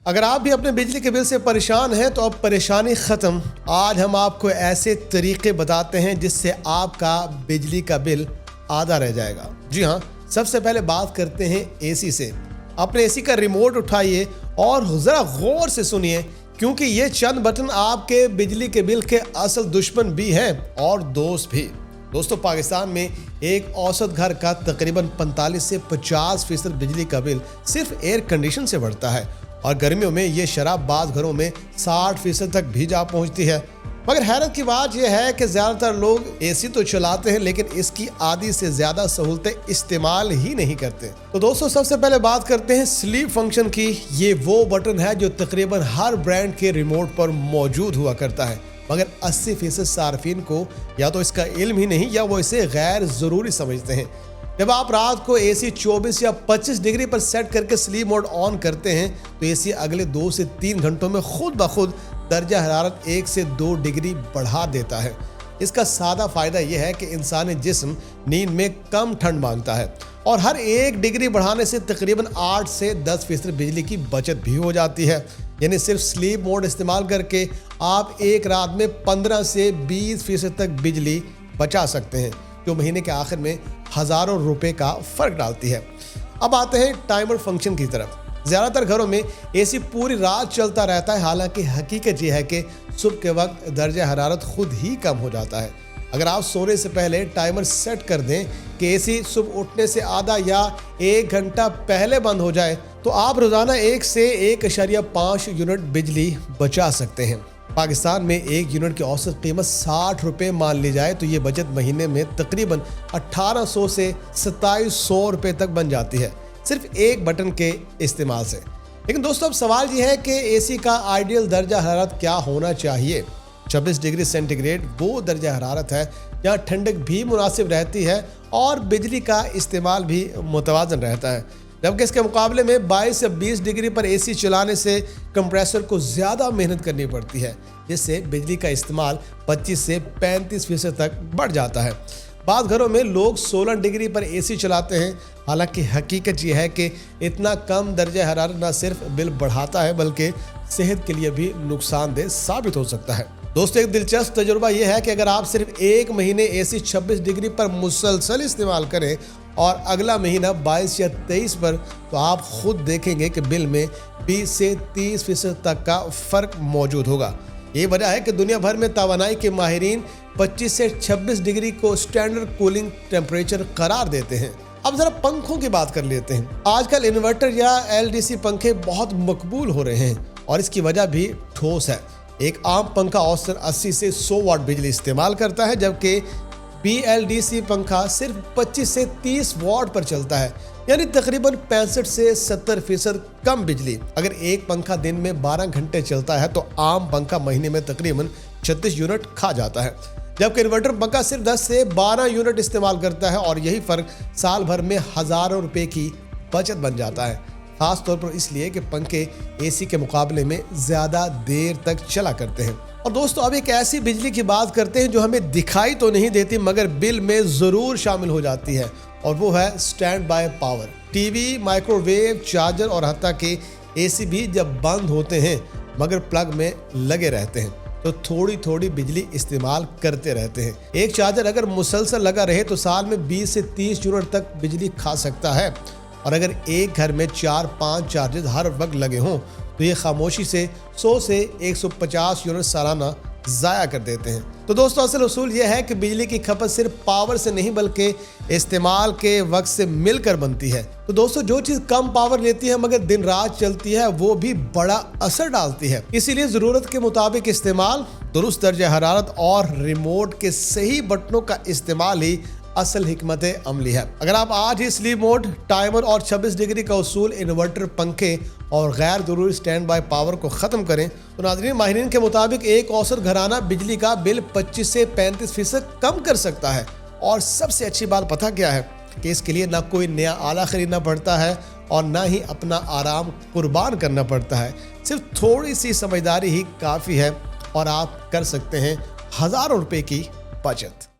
अगर आप भी अपने बिजली के बिल से परेशान हैं तो अब परेशानी ख़त्म। आज हम आपको ऐसे तरीके बताते हैं जिससे आपका बिजली का बिल आधा रह जाएगा। जी हाँ, सबसे पहले बात करते हैं एसी से। अपने एसी का रिमोट उठाइए और ज़रा गौर से सुनिए, क्योंकि ये चंद बटन आपके बिजली के बिल के असल दुश्मन भी हैं और दोस्त भी। दोस्तों, पाकिस्तान में एक औसत घर का तकरीबन 45 से 50% बिजली का बिल सिर्फ एयर कंडीशन से बढ़ता है और गर्मियों में ये शराब बाज़ घरों में 60% तक भी जा पहुंचती है। मगर हैरत की बात यह है कि ज़्यादातर लोग एसी तो चलाते हैं लेकिन इसकी आधी से ज़्यादा सहूलतें इस्तेमाल ही नहीं करते। तो दोस्तों, सबसे पहले बात करते हैं स्लीप फंक्शन की। ये वो बटन है जो तकरीबन हर ब्रांड के रिमोट पर मौजूद हुआ करता है, मगर 80% सार्फिन को या तो इसका इल्म ही नहीं या वो इसे गैर ज़रूरी समझते हैं। जब आप रात को एसी 24 या 25 डिग्री पर सेट करके स्लीप मोड ऑन करते हैं तो एसी अगले 2 से 3 घंटों में खुद ब खुद दर्जा हरारत 1 से 2 डिग्री बढ़ा देता है। इसका सादा फ़ायदा यह है कि इंसानी जिस्म नींद में कम ठंड मांगता है और हर 1 डिग्री बढ़ाने से तकरीबन 8 से 10% बिजली की बचत भी हो जाती है। यानी सिर्फ स्लीप मोड इस्तेमाल करके आप एक रात में 15 से 20% तक बिजली बचा सकते हैं, जो महीने के आखिर में हज़ारों रुपए का फ़र्क डालती है। अब आते हैं टाइमर फंक्शन की तरफ। ज़्यादातर घरों में एसी पूरी रात चलता रहता है, हालांकि हकीकत यह है कि सुबह के वक्त दर्जा हरारत खुद ही कम हो जाता है। अगर आप सोने से पहले टाइमर सेट कर दें कि एसी सुबह उठने से आधा या 1 घंटा पहले बंद हो जाए तो आप रोज़ाना 1 से 1.5 यूनिट बिजली बचा सकते हैं। पाकिस्तान में 1 यूनिट की औसत कीमत 60 रुपये मान ली जाए तो ये बचत महीने में तकरीबन 1800 से 2700 रुपये तक बन जाती है, सिर्फ एक बटन के इस्तेमाल से। लेकिन दोस्तों, अब सवाल ये है कि एसी का आइडियल दर्जा हरारत क्या होना चाहिए। 26 डिग्री सेंटीग्रेड वो दर्जा हरारत है जहाँ ठंडक भी मुनासिब रहती है और बिजली का इस्तेमाल भी मुतवाज़न रहता है, जबकि इसके मुकाबले में 22 से 20 डिग्री पर एसी चलाने से कंप्रेसर को ज़्यादा मेहनत करनी पड़ती है, जिससे बिजली का इस्तेमाल 25 से 35% तक बढ़ जाता है। बाद घरों में लोग 16 डिग्री पर एसी चलाते हैं, हालांकि हकीकत यह है कि इतना कम दर्जा हरारत न सिर्फ बिल बढ़ाता है बल्कि सेहत के लिए भी नुकसानदेह साबित हो सकता है। दोस्तों, एक दिलचस्प तजुर्बा यह है कि अगर आप सिर्फ 1 महीने एसी 26 डिग्री पर मुसलसल इस्तेमाल करें और अगला महीना 22 या 23 पर, तो आप खुद देखेंगे कि बिल में 20 से 30% तक का फ़र्क मौजूद होगा। ये वजह है कि दुनिया भर में तवानाई के माहिरीन 25 से 26 डिग्री को स्टैंडर्ड कूलिंग टेम्परेचर करार देते हैं। अब ज़रा पंखों की बात कर लेते हैं। आजकल इन्वर्टर या एलडीसी पंखे बहुत मकबूल हो रहे हैं और इसकी वजह भी ठोस है। एक आम पंखा औसतन 80 से 100 वाट बिजली इस्तेमाल करता है, जबकि BLDC पंखा सिर्फ 25 से 30 वाट पर चलता है, यानी तकरीबन 65 से 70% कम बिजली। अगर एक पंखा दिन में 12 घंटे चलता है तो आम पंखा महीने में तकरीबन 36 यूनिट खा जाता है, जबकि इन्वर्टर पंखा सिर्फ 10 से 12 यूनिट इस्तेमाल करता है और यही फ़र्क साल भर में हज़ारों रुपए की बचत बन जाता है। ख़ास तौर पर इसलिए कि पंखे एसी के मुकाबले में ज़्यादा देर तक चला करते हैं। और दोस्तों, अब एक ऐसी बिजली की बात करते हैं जो हमें दिखाई तो नहीं देती मगर बिल में ज़रूर शामिल हो जाती है, और वो है stand by power. TV, microwave, charger और हत्ता के एसी भी जब बंद होते हैं मगर प्लग में लगे रहते हैं तो थोड़ी थोड़ी बिजली इस्तेमाल करते रहते हैं। एक चार्जर अगर मुसलसल लगा रहे तो साल में 20 से 30 यूनिट तक बिजली खा सकता है, और अगर एक घर में 4-5 चार्जर हर वक्त लगे हों तो ये खामोशी से 100 से 150 यूनिट सालाना ज़ाया कर देते हैं। तो दोस्तों, असल उसूल यह है कि बिजली की खपत सिर्फ पावर से नहीं बल्कि इस्तेमाल के वक्त से मिलकर बनती है। तो दोस्तों, जो चीज़ कम पावर लेती है मगर दिन रात चलती है वो भी बड़ा असर डालती है। इसीलिए ज़रूरत के मुताबिक इस्तेमाल, दुरुस्त दर्जा हरारत और रिमोट के सही बटनों का इस्तेमाल ही असल हिकमत अमली है। अगर आप आज ही स्लीप मोड, टाइमर और 26 डिग्री का उसूल, इन्वर्टर, पंखे और गैर ज़रूरी स्टैंड बाय पावर को ख़त्म करें तो नाज़रीन, माहिरीन के मुताबिक एक औसत घराना बिजली का बिल 25 से 35% कम कर सकता है। और सबसे अच्छी बात पता क्या है कि इसके लिए ना कोई नया आला ख़रीदना पड़ता है और ना ही अपना आराम कुर्बान करना पड़ता है। सिर्फ थोड़ी सी समझदारी ही काफ़ी है और आप कर सकते हैं हज़ारों रुपए की बचत।